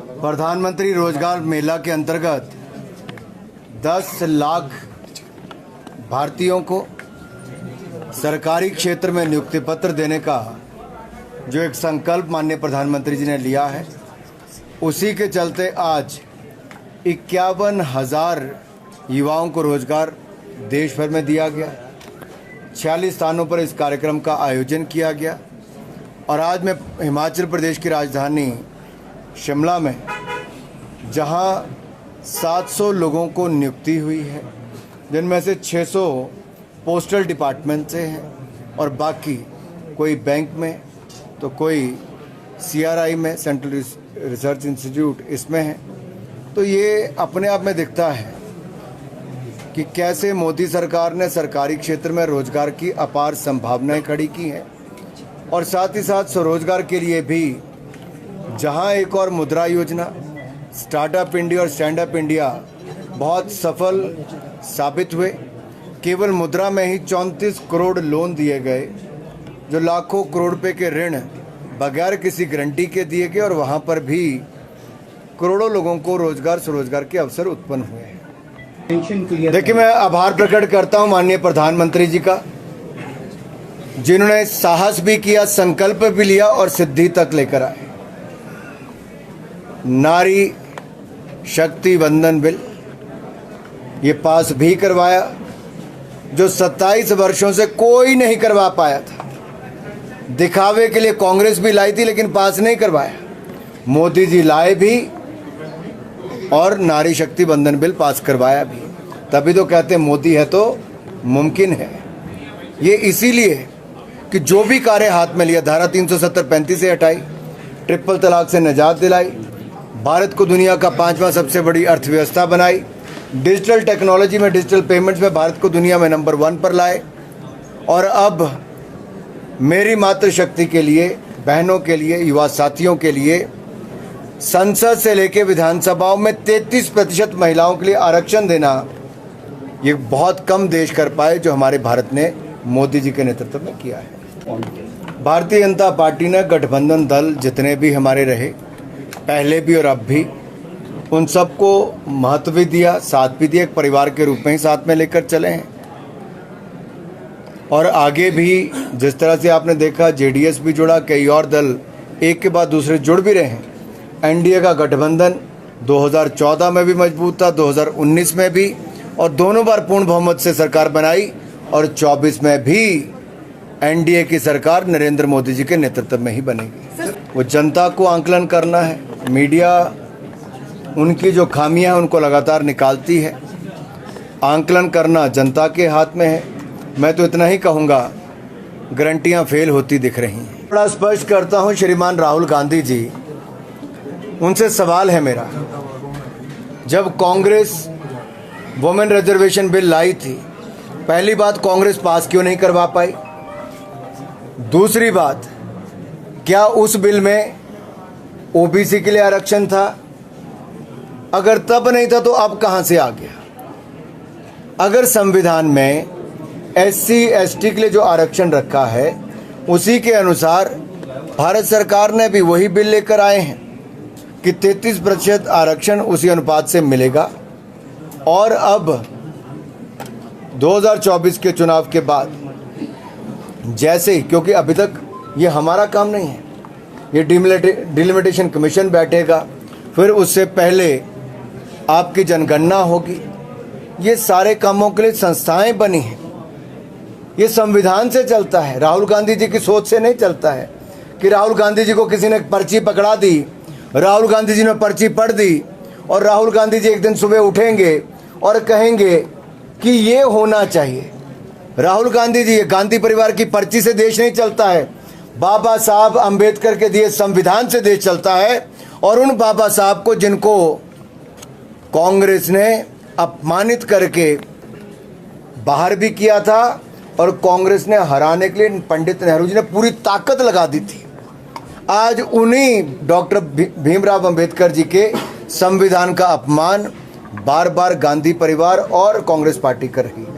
प्रधानमंत्री रोजगार मेला के अंतर्गत 10 लाख भारतीयों को सरकारी क्षेत्र में नियुक्ति पत्र देने का जो एक संकल्प माननीय प्रधानमंत्री जी ने लिया है, उसी के चलते आज 51,000 युवाओं को रोजगार देश भर में दिया गया। 46 स्थानों पर इस कार्यक्रम का आयोजन किया गया और आज मैं हिमाचल प्रदेश की राजधानी शिमला में, जहां 700 लोगों को नियुक्ति हुई है, जिनमें से 600 पोस्टल डिपार्टमेंट से हैं और बाकी कोई बैंक में तो कोई CRI में, सेंट्रल रिसर्च इंस्टीट्यूट, इसमें है। तो ये अपने आप में दिखता है कि कैसे मोदी सरकार ने सरकारी क्षेत्र में रोजगार की अपार संभावनाएं खड़ी की हैं और साथ ही साथ स्वरोजगार के लिए भी जहां एक और मुद्रा योजना, स्टार्टअप इंडिया और स्टैंड अप इंडिया बहुत सफल साबित हुए। केवल मुद्रा में ही 34 करोड़ लोन दिए गए, जो लाखों करोड़ रुपए के ऋण बगैर किसी गारंटी के दिए गए और वहां पर भी करोड़ों लोगों को रोजगार स्वरोजगार के अवसर उत्पन्न हुए हैं। देखिए, मैं आभार प्रकट करता हूं माननीय प्रधानमंत्री जी का, जिन्होंने साहस भी किया, संकल्प भी लिया और सिद्धि तक लेकर आए। नारी शक्ति वंदन बिल ये पास भी करवाया, जो 27 वर्षों से कोई नहीं करवा पाया था। दिखावे के लिए कांग्रेस भी लाई थी लेकिन पास नहीं करवाया। मोदी जी लाए भी और नारी शक्ति वंदन बिल पास करवाया भी। तभी तो कहते हैं मोदी है तो मुमकिन है। ये इसीलिए कि जो भी कार्य हाथ में लिया, धारा 370-35 से हटाई, ट्रिपल तलाक से निजात दिलाई, भारत को दुनिया का 5वां सबसे बड़ी अर्थव्यवस्था बनाई, डिजिटल टेक्नोलॉजी में, डिजिटल पेमेंट्स में भारत को दुनिया में नंबर 1 पर लाए और अब मेरी मातृशक्ति के लिए, बहनों के लिए, युवा साथियों के लिए संसद से लेकर विधानसभाओं में 33% महिलाओं के लिए आरक्षण देना, ये बहुत कम देश कर पाए जो हमारे भारत ने मोदी जी के नेतृत्व में किया है। भारतीय जनता पार्टी ने गठबंधन दल जितने भी हमारे रहे, पहले भी और अब भी, उन सबको महत्व भी दिया, साथ भी दिया, एक परिवार के रूप में ही साथ में लेकर चले हैं। और आगे भी जिस तरह से आपने देखा, JDS भी जुड़ा, कई और दल एक के बाद दूसरे जुड़ भी रहे हैं। NDA का गठबंधन 2014 में भी मजबूत था, 2019 में भी, और दोनों बार पूर्ण बहुमत से सरकार बनाई और 24 में भी NDA की सरकार नरेंद्र मोदी जी के नेतृत्व में ही बनेगी। वो जनता को आंकलन करना है। मीडिया उनकी जो खामियां हैं उनको लगातार निकालती है। आंकलन करना जनता के हाथ में है। मैं तो इतना ही कहूँगा, गारंटियाँ फेल होती दिख रही हैं। बड़ा स्पष्ट करता हूँ, श्रीमान राहुल गांधी जी, उनसे सवाल है मेरा, जब कांग्रेस वुमेन रिजर्वेशन बिल लाई थी, पहली बात, कांग्रेस पास क्यों नहीं करवा पाई? दूसरी बात, क्या उस बिल में OBC के लिए आरक्षण था? अगर तब नहीं था तो अब कहां से आ गया? अगर संविधान में SC ST के लिए जो आरक्षण रखा है, उसी के अनुसार भारत सरकार ने भी वही बिल लेकर आए हैं कि 33% आरक्षण उसी अनुपात से मिलेगा। और अब 2024 के चुनाव के बाद जैसे ही, क्योंकि अभी तक ये हमारा काम नहीं है, ये डिलिमिटेशन कमीशन बैठेगा, फिर उससे पहले आपकी जनगणना होगी, ये सारे कामों के लिए संस्थाएं बनी हैं। ये संविधान से चलता है, राहुल गांधी जी की सोच से नहीं चलता है कि राहुल गांधी जी को किसी ने पर्ची पकड़ा दी, राहुल गांधी जी ने पर्ची पढ़ दी और राहुल गांधी जी एक दिन सुबह उठेंगे और कहेंगे कि ये होना चाहिए। राहुल गांधी जी, गांधी परिवार की पर्ची से देश नहीं चलता है, बाबा साहब अंबेडकर के दिए संविधान से देश चलता है। और उन बाबा साहब को, जिनको कांग्रेस ने अपमानित करके बाहर भी किया था और कांग्रेस ने हराने के लिए पंडित नेहरू जी ने पूरी ताकत लगा दी थी, आज उन्हीं डॉक्टर भीमराव अंबेडकर जी के संविधान का अपमान बार बार गांधी परिवार और कांग्रेस पार्टी कर रही है।